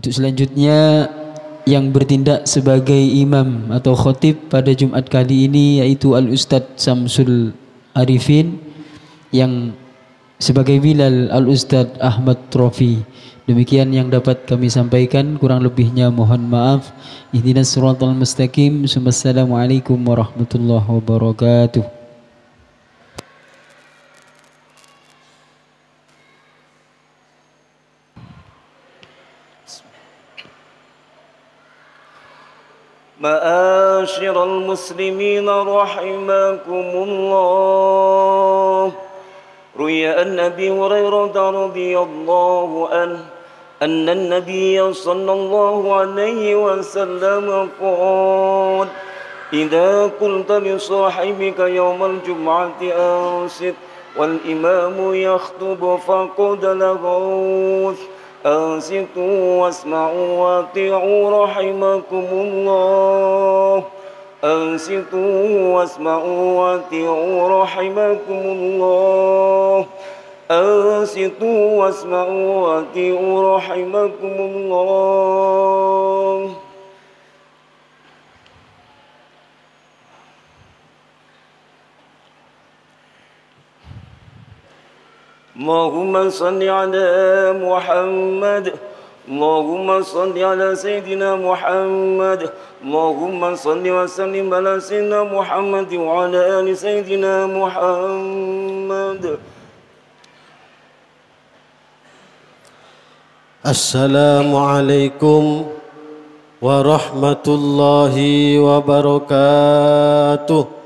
Untuk selanjutnya yang bertindak sebagai imam atau khatib pada Jumat kali ini yaitu Al-Ustadz Samsul Arifin, yang sebagai Bilal Al-Ustadz Ahmad Trofi. Demikian yang dapat kami sampaikan, kurang lebihnya mohon maaf. Ihdinas siratal mustaqim. Assalamualaikum warahmatullahi wabarakatuh. معاشر المسلمين رحمكم الله. روي عن أبي هريرة رضي الله عنه أن النبي صلى الله عليه وسلم قال: إذا قلت لصاحبك يوم الجمعة أنصت والإمام يخطب فقد لغوت. أنصتوا واسمعوا وأطيعوا رحمكم الله. أنصتوا واسمعوا وأطيعوا رحمكم الله. أنصتوا واسمعوا وأطيعوا رحمكم الله. اللهم صل على محمد. اللهم صل على سيدنا محمد. اللهم صل وسلم على سيدنا محمد وعلى آل سيدنا محمد. السلام عليكم ورحمة الله وبركاته.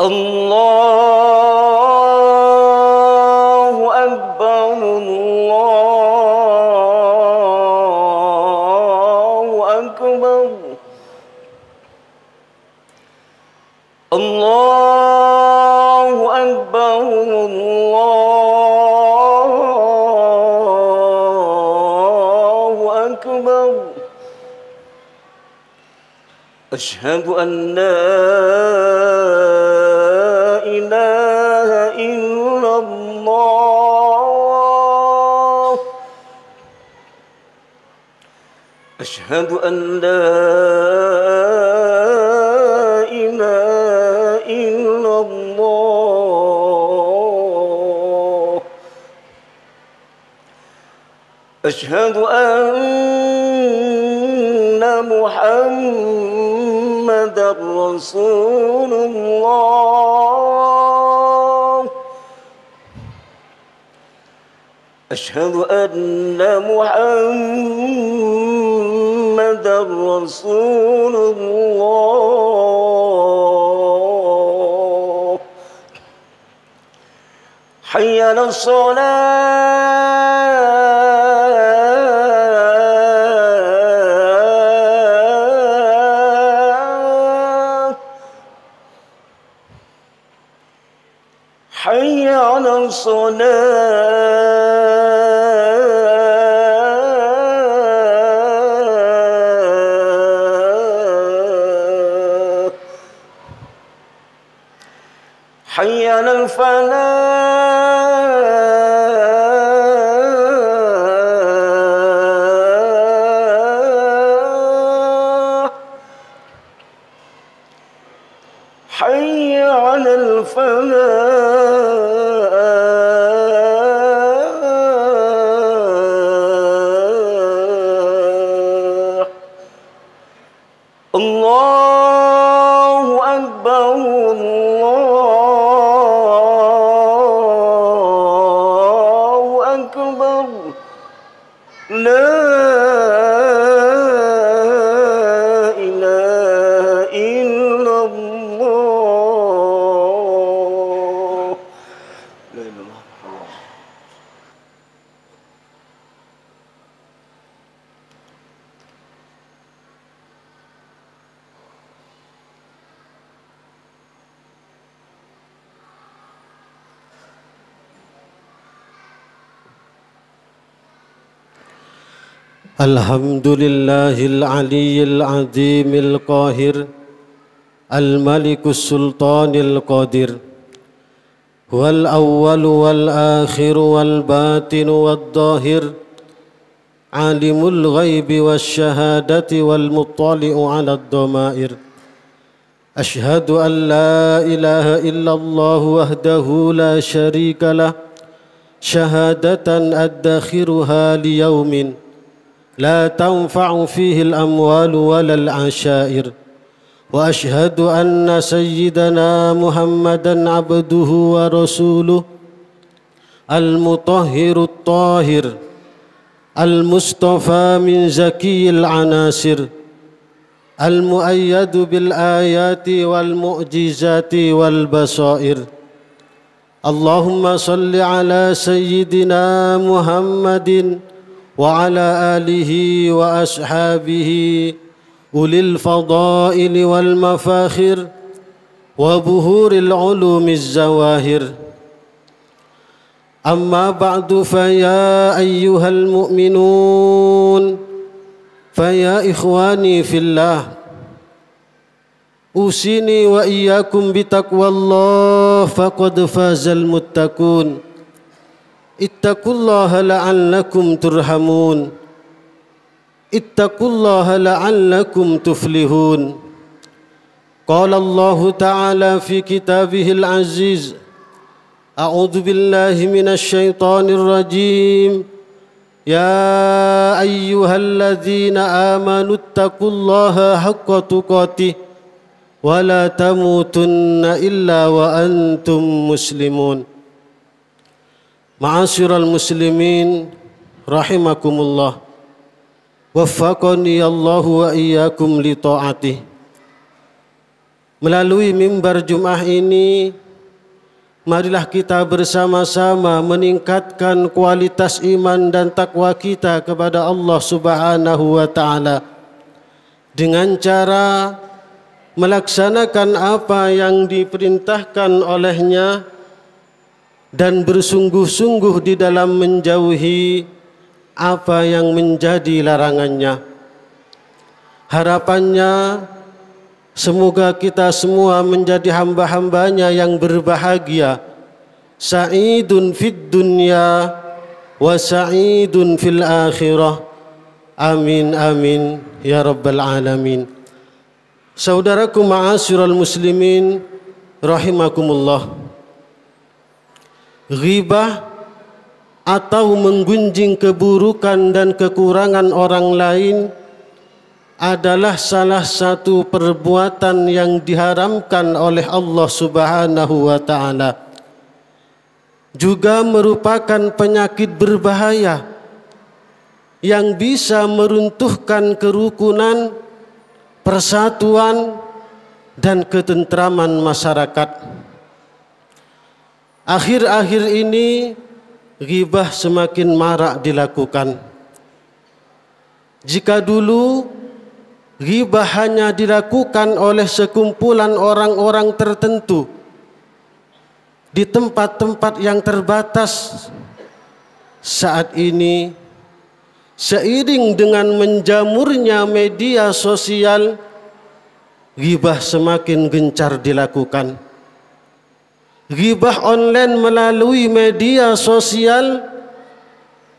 الله أكبر. الله أكبر. الله أكبر. الله أكبر. أشهد أن لا إله إلا الله. أشهد أن لا إله إلا الله. أشهد أن محمد رسول الله. أشهد أن محمد رسول الله. حي على الصلاة. حي على الصلاة. حي على الفلاح. حي على الفلاح. الله أكبر. الله أكبر. لا إله إلا الله. لا إله إلا الله. الحمد لله العلي العظيم القاهر الملك السلطان القادر هو الأول والآخر والباطن والظاهر عالم الغيب والشهادة والمطلع على الضمائر أشهد أن لا إله إلا الله وحده لا شريك له شهادة أدخرها ليوم لا تنفع فيه الأموال ولا العشائر وأشهد أن سيدنا محمدا عبده ورسوله المطهر الطاهر المصطفى من زكي العناصر المؤيد بالآيات والمعجزات والبصائر اللهم صل على سيدنا محمد وعلى آله وأصحابه أولي الفضائل والمفاخر وبهور العلوم الزواهر أما بعد فيا أيها المؤمنون فيا إخواني في الله أوصيني وإياكم بتقوى الله فقد فاز المتقون اتقوا الله لعلكم ترحمون اتقوا الله لعلكم تفلحون قال الله تعالى في كتابه العزيز أعوذ بالله من الشيطان الرجيم يا أيها الذين آمنوا اتقوا الله حق تقاته ولا تموتن إلا وأنتم مسلمون Ma'asyiral muslimin rahimakumullah waffaqani Allah wa iyyakum li ta'atih. Melalui mimbar Jumat ini marilah kita bersama-sama meningkatkan kualitas iman dan takwa kita kepada Allah Subhanahu wa taala dengan cara melaksanakan apa yang diperintahkan olehnya dan bersungguh-sungguh di dalam menjauhi apa yang menjadi larangannya. Harapannya semoga kita semua menjadi hamba-hambanya yang berbahagia, sa'idun fid dunya wa sa'idun fil akhirah. Amin amin ya rabbal alamin. Saudaraku ma'asyiral muslimin rahimakumullah. Ghibah atau menggunjing keburukan dan kekurangan orang lain adalah salah satu perbuatan yang diharamkan oleh Allah Subhanahu wa taala. Juga merupakan penyakit berbahaya yang bisa meruntuhkan kerukunan, persatuan dan ketentraman masyarakat. Akhir-akhir ini ghibah semakin marak dilakukan. Jika dulu ghibah hanya dilakukan oleh sekumpulan orang-orang tertentu di tempat-tempat yang terbatas, saat ini seiring dengan menjamurnya media sosial, ghibah semakin gencar dilakukan. Ghibah online melalui media sosial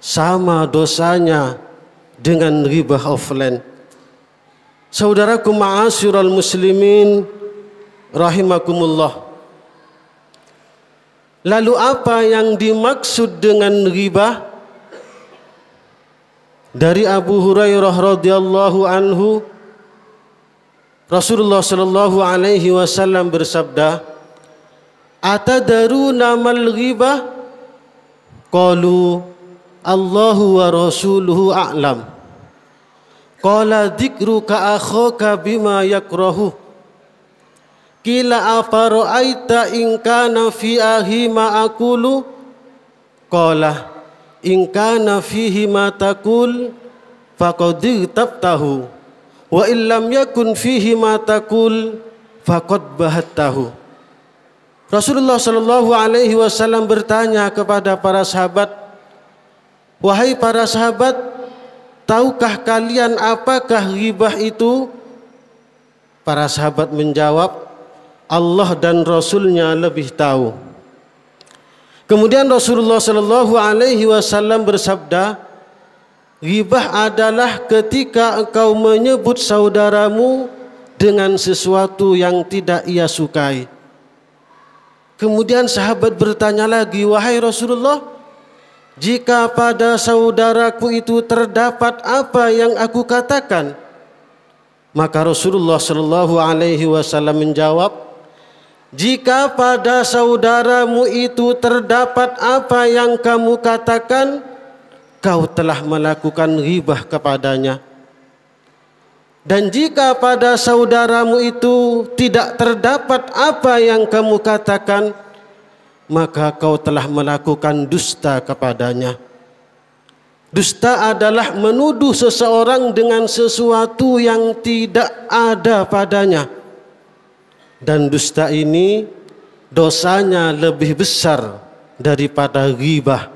sama dosanya dengan ghibah offline. Saudaraku ma'asyiral muslimin rahimakumullah. Lalu apa yang dimaksud dengan ghibah? Dari Abu Hurairah radhiyallahu anhu, Rasulullah sallallahu alaihi wasallam bersabda, "Atadaruna mal ghibah?" Qalu Allahu wa rasuluhu a'lam. Qala dzikruka akhaka bima yakrahu. Qila afara'aita in kana fi ahi ma aqulu? Qala in kana fihi ma taqul faqad tabtahu wa illam yakun fihi ma taqul faqad bahattahu. Rasulullah sallallahu alaihi wasallam bertanya kepada para sahabat, "Wahai para sahabat, tahukah kalian apakah ghibah itu?" Para sahabat menjawab, Allah dan Rasulnya lebih tahu. Kemudian Rasulullah Shallallahu Alaihi Wasallam bersabda, ghibah adalah ketika engkau menyebut saudaramu dengan sesuatu yang tidak ia sukai. Kemudian sahabat bertanya lagi, wahai Rasulullah, jika pada saudaraku itu terdapat apa yang aku katakan? Maka Rasulullah Shallallahu Alaihi Wasallam menjawab, jika pada saudaramu itu terdapat apa yang kamu katakan, kau telah melakukan ghibah kepadanya. Dan jika pada saudaramu itu tidak terdapat apa yang kamu katakan, maka kau telah melakukan dusta kepadanya. Dusta adalah menuduh seseorang dengan sesuatu yang tidak ada padanya. Dan dusta ini dosanya lebih besar daripada ghibah,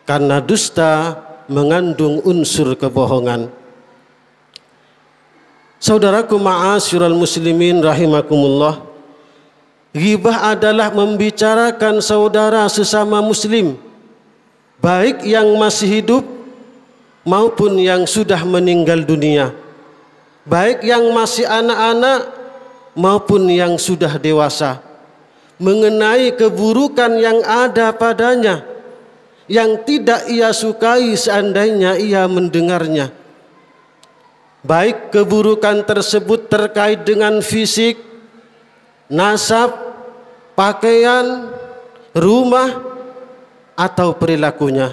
karena dusta mengandung unsur kebohongan. Saudaraku ma'asyiral muslimin rahimakumullah, ghibah adalah membicarakan saudara sesama muslim, baik yang masih hidup maupun yang sudah meninggal dunia, baik yang masih anak-anak maupun yang sudah dewasa, mengenai keburukan yang ada padanya, yang tidak ia sukai seandainya ia mendengarnya. Baik keburukan tersebut terkait dengan fisik, nasab, pakaian, rumah, atau perilakunya.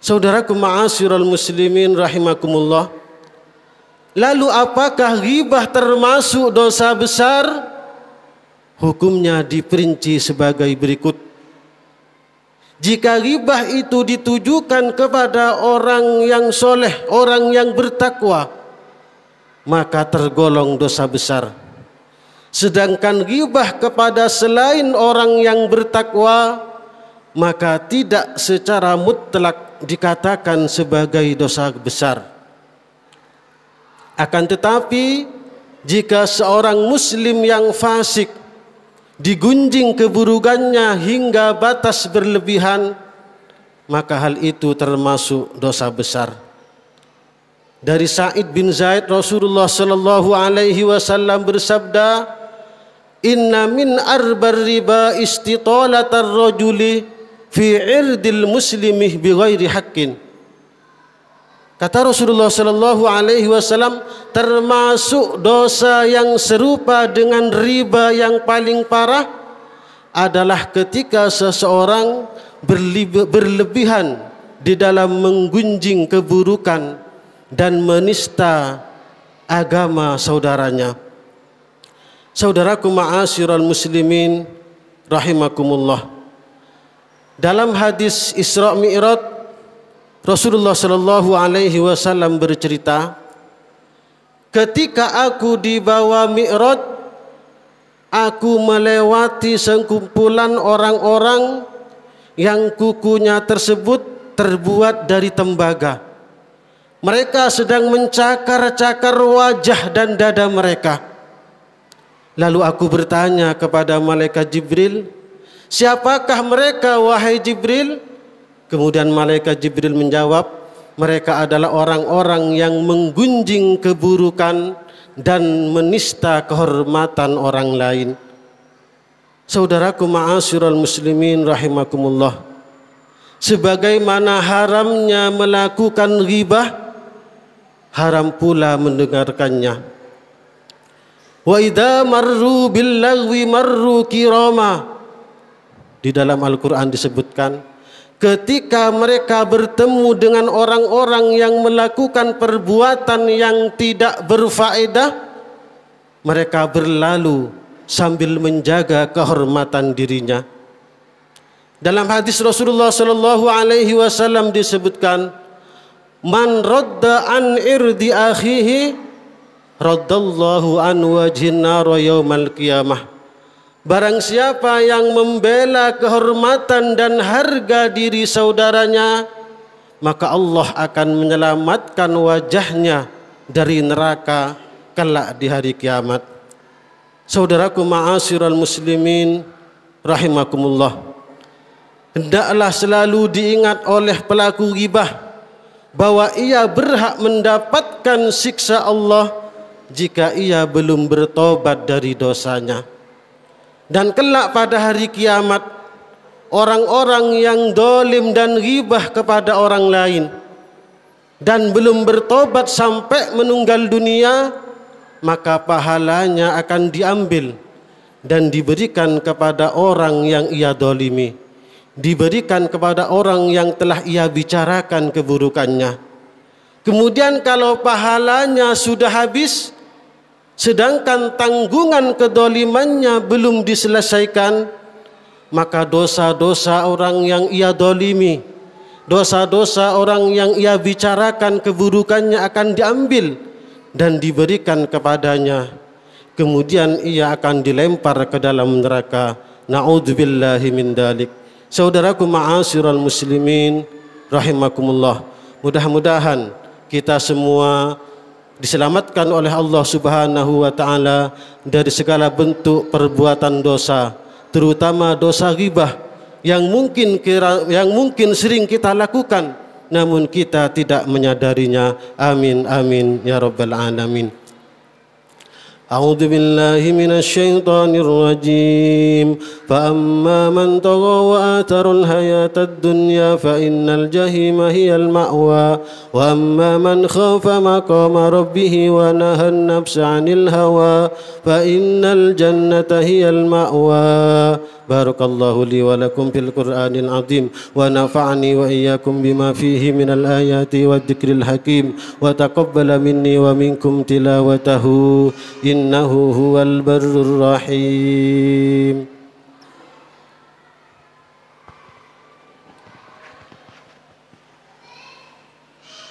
Saudaraku ma'asyiral muslimin rahimakumullah, lalu apakah ghibah termasuk dosa besar? Hukumnya diperinci sebagai berikut. Jika ghibah itu ditujukan kepada orang yang soleh, orang yang bertakwa, maka tergolong dosa besar. Sedangkan ghibah kepada selain orang yang bertakwa, maka tidak secara mutlak dikatakan sebagai dosa besar. Akan tetapi, jika seorang muslim yang fasik digunjing keburukannya hingga batas berlebihan, maka hal itu termasuk dosa besar. Dari Sa'id bin Zaid, Rasulullah Sallallahu Alaihi Wasallam bersabda, inna min arbar riba istitalatar rajuli fi irdil muslimih bighairi haqqin. Kata Rasulullah Sallallahu Alaihi Wasallam, termasuk dosa yang serupa dengan riba yang paling parah adalah ketika seseorang berlebihan di dalam menggunjing keburukan dan menista agama saudaranya. Saudaraku ma'asyiral muslimin rahimakumullah, dalam hadis Isra Mi'raj, Rasulullah Shallallahu Alaihi Wasallam bercerita, ketika aku dibawa Mi'raj, aku melewati sekumpulan orang-orang yang kukunya tersebut terbuat dari tembaga. Mereka sedang mencakar-cakar wajah dan dada mereka. Lalu aku bertanya kepada malaikat Jibril, siapakah mereka wahai Jibril? Kemudian malaikat Jibril menjawab, mereka adalah orang-orang yang menggunjing keburukan dan menista kehormatan orang lain. Saudaraku ma'asyiral muslimin rahimakumullah, sebagaimana haramnya melakukan ghibah, haram pula mendengarkannya. Wa idza marru bil lagwi marru kirama. Di dalam Al-Qur'an disebutkan, ketika mereka bertemu dengan orang-orang yang melakukan perbuatan yang tidak berfaedah, mereka berlalu sambil menjaga kehormatan dirinya. Dalam hadis Rasulullah Sallallahu Alaihi Wasallam disebutkan, man radda an irdi akhihi raddallahu an wajhin nar yaumal qiyamah. Barang siapa yang membela kehormatan dan harga diri saudaranya, maka Allah akan menyelamatkan wajahnya dari neraka kelak di hari kiamat. Saudaraku ma'asyiral muslimin rahimakumullah, hendaklah selalu diingat oleh pelaku ghibah bahwa ia berhak mendapatkan siksa Allah jika ia belum bertobat dari dosanya. Dan kelak pada hari kiamat, orang-orang yang dolim dan ghibah kepada orang lain dan belum bertobat sampai meninggal dunia, maka pahalanya akan diambil dan diberikan kepada orang yang ia dolimi, diberikan kepada orang yang telah ia bicarakan keburukannya. Kemudian kalau pahalanya sudah habis, sedangkan tanggungan kedolimannya belum diselesaikan, maka dosa-dosa orang yang ia dolimi, dosa-dosa orang yang ia bicarakan keburukannya akan diambil dan diberikan kepadanya. Kemudian ia akan dilempar ke dalam neraka. Na'udzubillahi min dalik. Saudaraku ma'asyiral muslimin rahimakumullah, mudah-mudahan kita semua diselamatkan oleh Allah Subhanahu wa taala dari segala bentuk perbuatan dosa, terutama dosa ghibah yang mungkin sering kita lakukan namun kita tidak menyadarinya. Amin amin ya rabbal alamin. A'udzu billahi minasy syaithanir rajim. Fa amma man tagha wa athara al-hayatad dunya fa innal jahima hiyal ma'wa wa amma man khafa maqama rabbih wa nahan nafsa 'anil hawa fa innal jannata hiyal ma'wa. Barakallahu li wa lakum fil Qur'anil azim wa nafa'ani wa iyyakum bima fihi minal ayati wa dzikril hakim wa taqabbala minni wa minkum tilawatahu innahu huwal barrur rahim.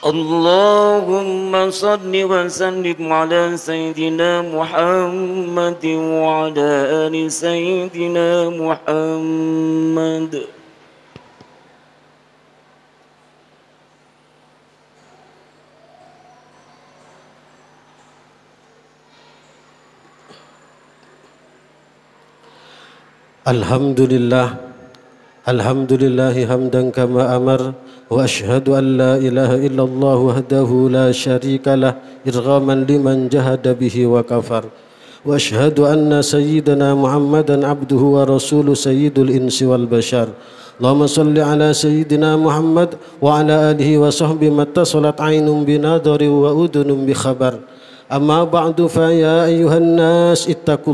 Allahumma salli wa sallim ala Sayyidina Muhammad wa ala ali Sayyidina Muhammad. Alhamdulillah, alhamdulillahi hamdan kama amar. وأشهد أن لا إله إلا الله وحده لا شريك له إرغاما لمن جهد به وكفر وأشهد أن سيدنا محمدا عبده ورسوله سيد الإنس والبشر اللهم صل على سيدنا محمد وعلى آله وصحبه ما اتصلت عين بنظر وأذن بخبر أما بعد فيا أيها الناس اتقوا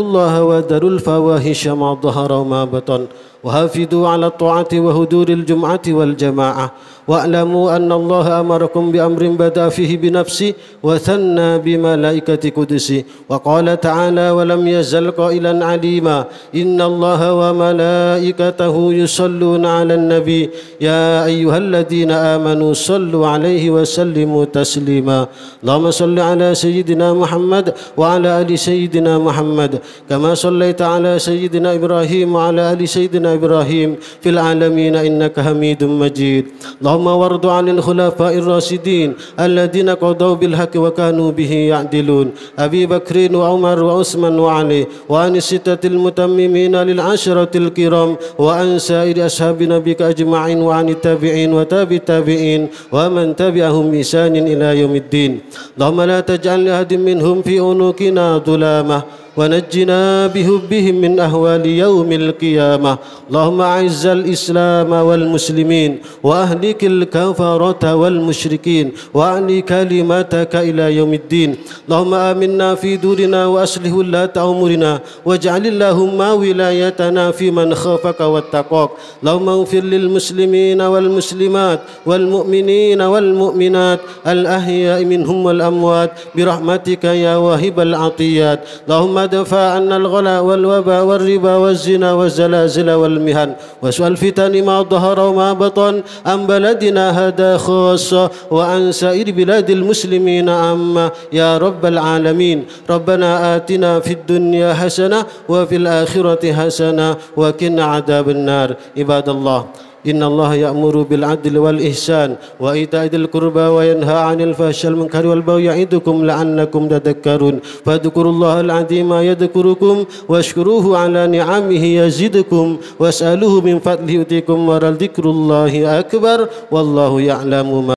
الله وذروا الفواحش ما ظهر وما بطن وحافظوا على الطاعة وحضور الجمعة والجماعة واعلموا أن الله أمركم بأمر بدأ فيه بنفسه وثنى بملائكة قدسه وقال تعالى ولم يزل قائلا عليما إن الله وملائكته يصلون على النبي يا أيها الذين آمنوا صلوا عليه وسلموا تسليما اللهم صل على سيدنا محمد وعلى آل سيدنا محمد كما صليت على سيدنا إبراهيم وعلى آل سيدنا إبراهيم في العالمين إنك حميد مجيد اللهم وارض عن الخلفاء الراشدين الذين قضوا بالحق وكانوا به يعدلون أبي بكر وعمر وعثمان وعلي وعن الستة المتممين للعشرة الكرام وعن سائر أصحاب نبيك أجمعين وعن التابعين وتابع التابعين ومن تبعهم بإحسان إلى يوم الدين اللهم لا تجعل لأحد منهم في عنقنا ظلامة ونجنا بحبهم من أهوال يوم القيامة اللهم أعز الإسلام والمسلمين وأهلك الكفرة والمشركين وأعلي كلمتك إلى يوم الدين اللهم آمنا في دورنا وأصلح ولاة أمورنا واجعل اللهم ولايتنا في من خافك واتقاك اللهم اغفر للمسلمين والمسلمات والمؤمنين والمؤمنات الأحياء منهم والأموات برحمتك يا واهب العطيات اللهم ادفع عنا الغلا والوباء والربا والزنا والزلازل والمهن وسوء الفتن ما ظهر وما بطن عن بلدنا هذا خاصة وعن سائر بلاد المسلمين عامة يا رب العالمين ربنا آتنا في الدنيا حسنة وفي الآخرة حسنة وقنا عذاب النار عباد الله إن الله يأمر بالعدل والإحسان وإيتاء ذي القربى وينهى عن الفحشاء والمنكر والبغي يعظكم لعلكم تذكرون فاذكروا الله العظيم يذكركم واشكروه على نعمه يزدكم واسألوه من فضله يؤتكم ولذكر الله أكبر والله يعلم ما